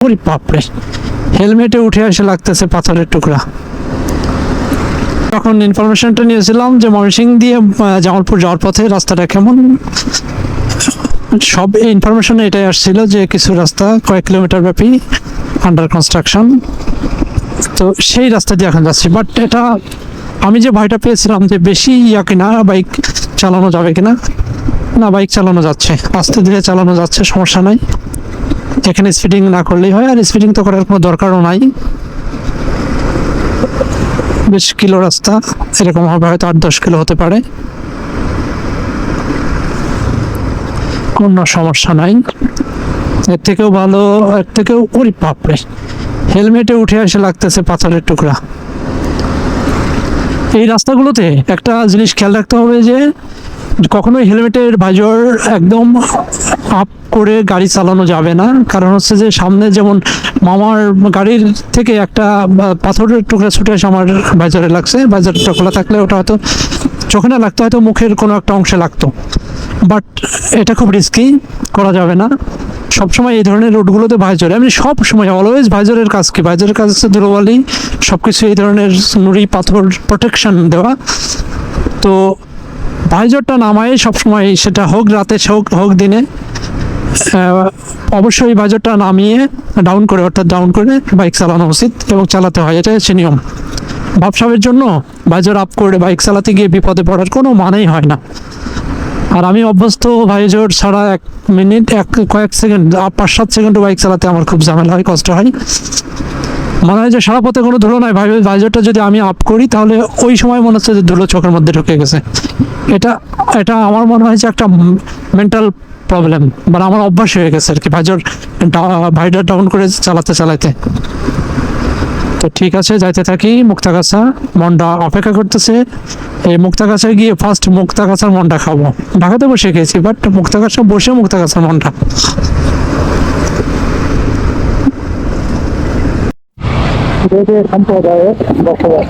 ওরে বাপরে, হেলমেটে উঠে এসে লাগতেছে পাথরের টুকরা। তখন ইনফরমেশনটা নিয়েছিলাম যে ময়মনসিংহ দিয়ে জামালপুর যাওয়ার পথে রাস্তাটা কেমন, সব ইনফরমেশনে এটাই আসছিল যে কিছু রাস্তা কয়েক কিলোমিটার ব্যাপী আন্ডার কনস্ট্রাকশন। তো সেই রাস্তা দিয়ে এখন যাচ্ছি, বাট এটা আমি যে ভয়টা পেয়েছিলাম যে বেশি কিনা বাইক চালানো যাবে কিনা, না বাইক চালানো যাচ্ছে, আস্তে ধীরে চালানো যাচ্ছে, সমস্যা নাই। এখানে স্পিডিং না করলেই হয়, আর স্পিডিং তো করার কোনো দরকারও নাই। বেশ কিলো রাস্তা, এরকম হবে হয়তো 8-10 কিলো হতে পারে, কোনো সমস্যা নাই। এর থেকেও ভালো, এর থেকেও ওরে বাপরে, হেলমেটে উঠে এসে লাগতেছে পাথরের টুকরা। এই রাস্তাগুলোতে একটা জিনিস খেয়াল রাখতে হবে যে কখনোই হেলমেটের ভাইজর একদম আপ করে গাড়ি চালানো যাবে না। কারণ হচ্ছে যে সামনে যেমন মামার গাড়ির থেকে একটা পাথরের টুকরা ছুটে এসে আমার ভাইজরে লাগছে, ভাইজরটা খোলা থাকলে ওটা হয়তো চোখে না লাগতো, হয়তো মুখের কোনো একটা অংশে লাগতো। বাট এটা খুব রিস্কি, করা যাবে না সবসময় এই ধরনের রোডগুলোতে ভাইজর। আমি সব সময় অলওয়েজ ভাইজরের কাজ কি, ভাইজরের কাজ হচ্ছে ধুলোবালি সব কিছু এই ধরনের নুড়ি পাথর প্রোটেকশন দেওয়া। তো ভাইজরটা নামায় সবসময়, সেটা হোক রাতে হোক দিনে, অবশ্যই ভাইজরটা নামিয়ে ডাউন করে, অর্থাৎ ডাউন করে বাইক চালানো উচিত এবং চালাতে হয়, এটা হচ্ছে নিয়ম। ভাবসাবের জন্য ভাইজর আপ করে বাইক চালাতে গিয়ে বিপদে পড়ার কোনো মানেই হয় না। আর আমি অভ্যস্ত ভাইজর ছাড়া কয়েক সেকেন্ড 5-7 সেকেন্ডও বাইক চালাতে আমার খুব ঝামেলা হয়, কষ্ট হয়। মনে হয় যে সারা পথে কোনো ধুলো নাই, ভাইজরটা যদি আমি আপ করি তাহলে ওই সময় মনে হচ্ছে যে ধুলো চোখের মধ্যে ঢুকে গেছে। এটা আমার মনে হয় যে একটা মেন্টাল প্রবলেম, মানে আমার অভ্যাস হয়ে গেছে আর কি, ভাইজার ডাউন করে চালাতে। তো ঠিক আছে, যাইতে থাকি। মুক্তাগাছা মন্ডা অপেক্ষা করতেছে। এই মুক্তাগাছায় গিয়ে ফার্স্ট মুক্তাগাছার মন্ডা খাবো। ঢাকাতে বসে খেয়েছি, বাট মুক্তাগাছা বসে মুক্তাগাছার মন্ডা। সম্প্রদায়ের বসবাস।